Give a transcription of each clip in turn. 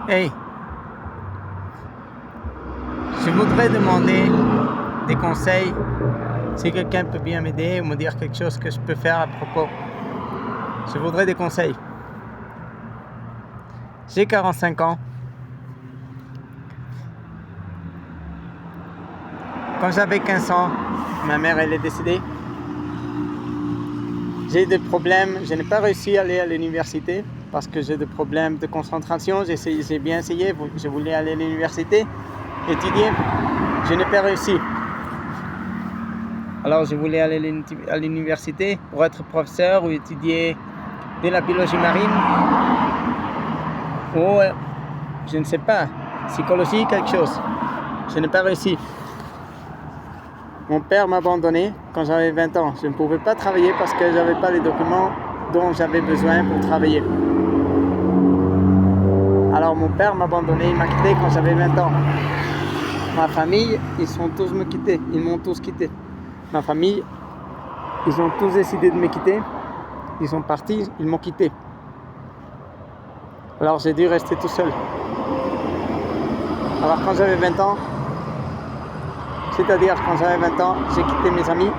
Hey, je voudrais demander des conseils. Si quelqu'un peut bien m'aider ou me dire quelque chose que je peux faire à propos. Je voudrais des conseils. J'ai 45 ans. Quand j'avais 15 ans, ma mère elle est décédée. J'ai des problèmes, je n'ai pas réussi à aller à l'université parce que j'ai des problèmes de concentration. J'ai bien essayé, je voulais aller à l'université, étudier, je n'ai pas réussi. Alors je voulais aller à l'université pour être professeur ou étudier de la biologie marine ou je ne sais pas, psychologie, quelque chose. Je n'ai pas réussi. Mon père m'a abandonné quand j'avais 20 ans. Je ne pouvais pas travailler parce que je n'avais pas les documents dont j'avais besoin pour travailler. Alors mon père m'a abandonné, il m'a quitté quand j'avais 20 ans. Ma famille, ils m'ont tous quitté. Ma famille, ils ont tous décidé de me quitter. Ils sont partis, ils m'ont quitté. Alors j'ai dû rester tout seul. Alors quand j'avais 20 ans, c'est-à-dire quand j'avais 20 ans, j'ai quitté mes amis.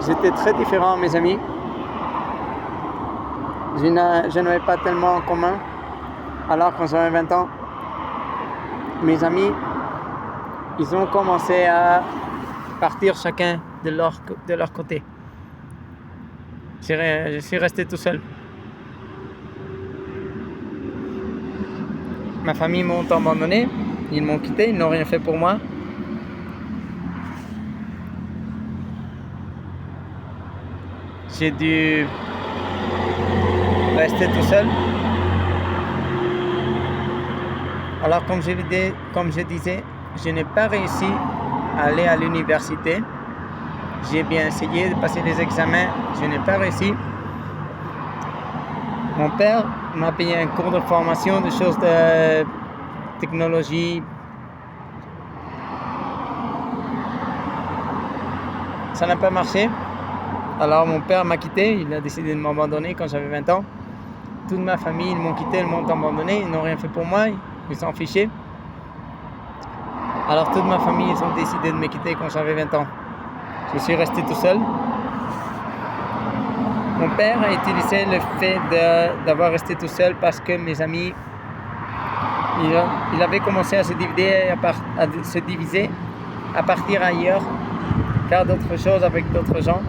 J'étais très différent de mes amis. Je n'avais pas tellement en commun. Alors quand j'avais 20 ans, mes amis, ils ont commencé à partir chacun de leur côté. Je suis resté tout seul. Ma famille m'a abandonné, ils m'ont quitté, ils n'ont rien fait pour moi. J'ai dû rester tout seul. Alors comme je disais, je n'ai pas réussi à aller à l'université. J'ai bien essayé de passer des examens, je n'ai pas réussi. Mon père m'a payé un cours de formation de choses de technologie. Ça n'a pas marché. Alors mon père m'a quitté, il a décidé de m'abandonner quand j'avais 20 ans. Toute ma famille, ils m'ont quitté, ils m'ont abandonné, ils n'ont rien fait pour moi, ils s'en fichaient. Alors toute ma famille, ils ont décidé de me quitter quand j'avais 20 ans. Je suis resté tout seul. Mon père a utilisé le fait d'avoir resté tout seul parce que mes amis, il avait commencé à se diviser, à partir ailleurs, faire d'autres choses avec d'autres gens.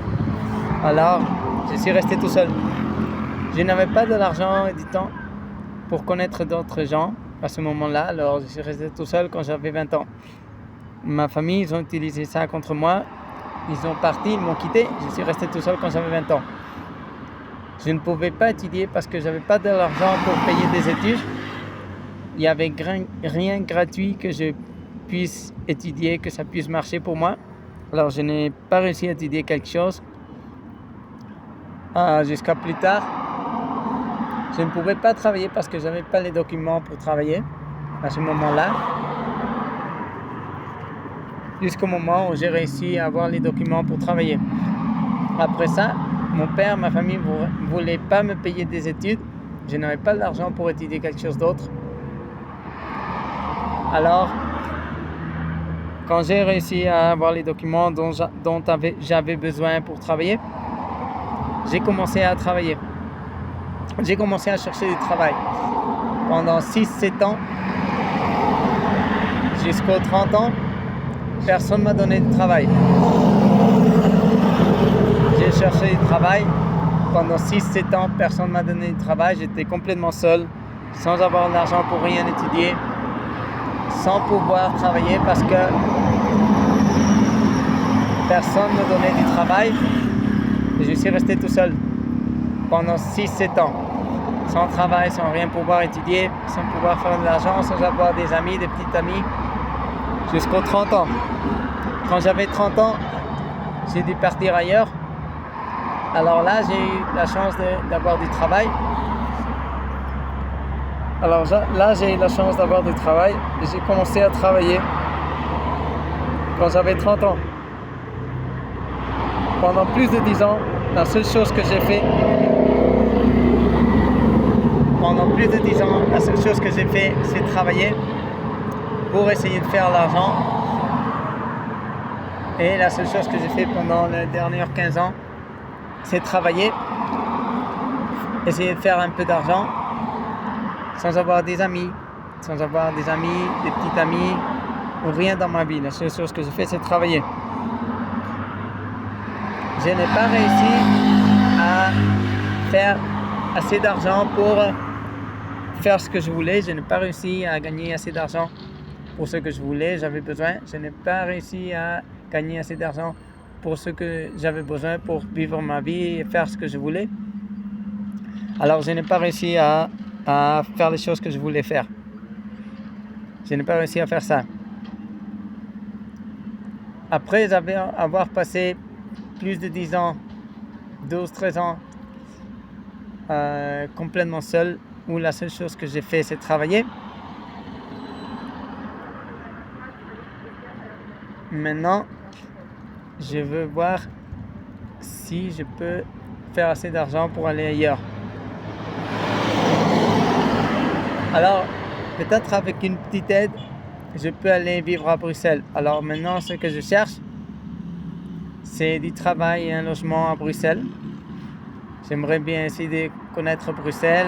Alors, je suis resté tout seul. Je n'avais pas de l'argent et du temps pour connaître d'autres gens à ce moment-là, alors je suis resté tout seul quand j'avais 20 ans. Ma famille, ils ont utilisé ça contre moi. Ils sont partis, ils m'ont quitté. Je suis resté tout seul quand j'avais 20 ans. Je ne pouvais pas étudier parce que je n'avais pas de l'argent pour payer des études. Il n'y avait rien gratuit que je puisse étudier, que ça puisse marcher pour moi. Alors je n'ai pas réussi à étudier quelque chose jusqu'à plus tard. Je ne pouvais pas travailler parce que je n'avais pas les documents pour travailler à ce moment-là. Jusqu'au moment où j'ai réussi à avoir les documents pour travailler. Après ça, mon père, ma famille ne voulaient pas me payer des études. Je n'avais pas l'argent pour étudier quelque chose d'autre. Alors, quand j'ai réussi à avoir les documents dont j'avais besoin pour travailler, j'ai commencé à travailler. J'ai commencé à chercher du travail. Pendant 6-7 ans, jusqu'aux 30 ans, personne ne m'a donné de travail. J'ai cherché du travail. Pendant 6-7 ans, personne ne m'a donné de travail. J'étais complètement seul, sans avoir d'argent pour rien étudier, sans pouvoir travailler parce que personne ne me donnait du travail. Et je suis resté tout seul pendant 6-7 ans. Sans travail, sans rien pouvoir étudier, sans pouvoir faire de l'argent, sans avoir des amis, des petits amis. Jusqu'aux 30 ans. Quand j'avais 30 ans, j'ai dû partir ailleurs. Alors là, j'ai eu la chance d'avoir du travail. Alors là, j'ai eu la chance d'avoir du travail et j'ai commencé à travailler quand j'avais 30 ans. Pendant plus de 10 ans, la seule chose que j'ai fait, pendant plus de 10 ans, la seule chose que j'ai fait, c'est travailler pour essayer de faire l'argent. Et la seule chose que j'ai fait pendant les dernières 15 ans, c'est travailler, essayer de faire un peu d'argent, sans avoir des amis, des petits amis, ou rien dans ma vie. La seule chose que j'ai fait, c'est travailler. Je n'ai pas réussi à faire assez d'argent pour faire ce que je voulais. Je n'ai pas réussi à gagner assez d'argent pour ce que je voulais, j'avais besoin. Je n'ai pas réussi à gagner assez d'argent pour ce que j'avais besoin pour vivre ma vie et faire ce que je voulais. Alors je n'ai pas réussi à faire les choses que je voulais faire. Je n'ai pas réussi à faire ça. Après avoir passé plus de 10 ans, 12-13 ans, complètement seul, où la seule chose que j'ai fait, c'est travailler. Maintenant, je veux voir si je peux faire assez d'argent pour aller ailleurs. Alors, peut-être avec une petite aide, je peux aller vivre à Bruxelles. Alors maintenant, ce que je cherche, c'est du travail et un logement à Bruxelles. J'aimerais bien essayer de connaître Bruxelles,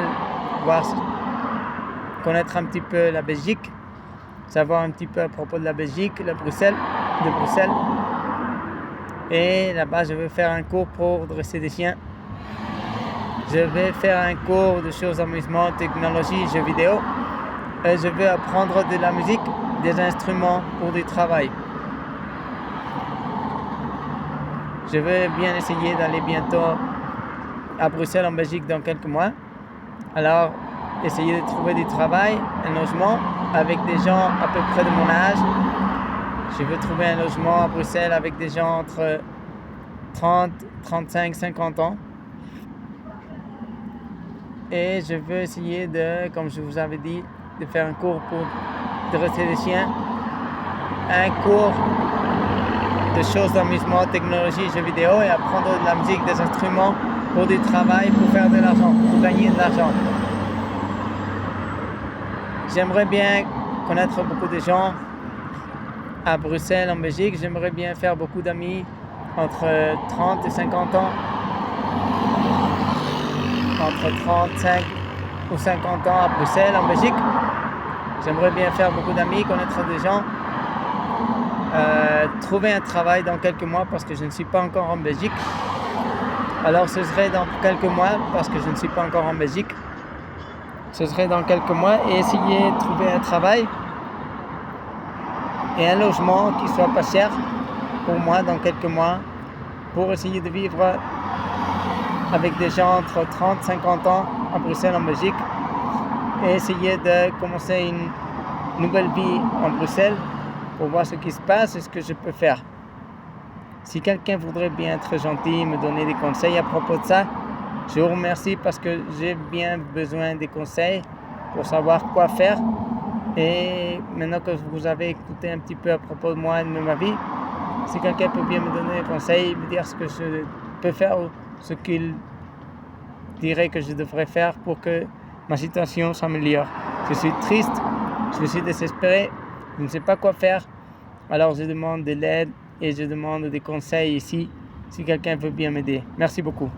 connaître un petit peu la Belgique, savoir un petit peu à propos de la Belgique, de Bruxelles. Et là-bas, je vais faire un cours pour dresser des chiens. Je vais faire un cours de choses amusement, technologie, jeux vidéo. Et je vais apprendre de la musique, des instruments pour du travail. Je vais bien essayer d'aller bientôt à Bruxelles, en Belgique, dans quelques mois. Alors, essayer de trouver du travail, un logement avec des gens à peu près de mon âge. Je veux trouver un logement à Bruxelles avec des gens entre 30, 35, 50 ans. Et je veux essayer de, comme je vous avais dit, de faire un cours pour dresser des chiens. Un cours de choses d'amusement, technologie, jeux vidéo et apprendre de la musique, des instruments pour du travail, pour faire de l'argent, pour gagner de l'argent. J'aimerais bien connaître beaucoup de gens à Bruxelles, en Belgique. J'aimerais bien faire beaucoup d'amis entre 30 et 50 ans. Entre 35 ou 50 ans à Bruxelles, en Belgique. J'aimerais bien faire beaucoup d'amis, connaître des gens. Trouver un travail dans quelques mois parce que je ne suis pas encore en Belgique. Alors ce serait dans quelques mois parce que je ne suis pas encore en Belgique. Ce serait dans quelques mois et essayer de trouver un travail et un logement qui soit pas cher pour moi dans quelques mois pour essayer de vivre avec des gens entre 30 et 50 ans à Bruxelles, en Belgique et essayer de commencer une nouvelle vie en Bruxelles pour voir ce qui se passe et ce que je peux faire. Si quelqu'un voudrait bien être gentil, me donner des conseils à propos de ça, je vous remercie parce que j'ai bien besoin des conseils pour savoir quoi faire. Et maintenant que vous avez écouté un petit peu à propos de moi et de ma vie, si quelqu'un peut bien me donner des conseils, me dire ce que je peux faire ou ce qu'il dirait que je devrais faire pour que ma situation s'améliore. Je suis triste, je suis désespéré, je ne sais pas quoi faire. Alors je demande de l'aide et je demande des conseils ici si quelqu'un veut bien m'aider. Merci beaucoup.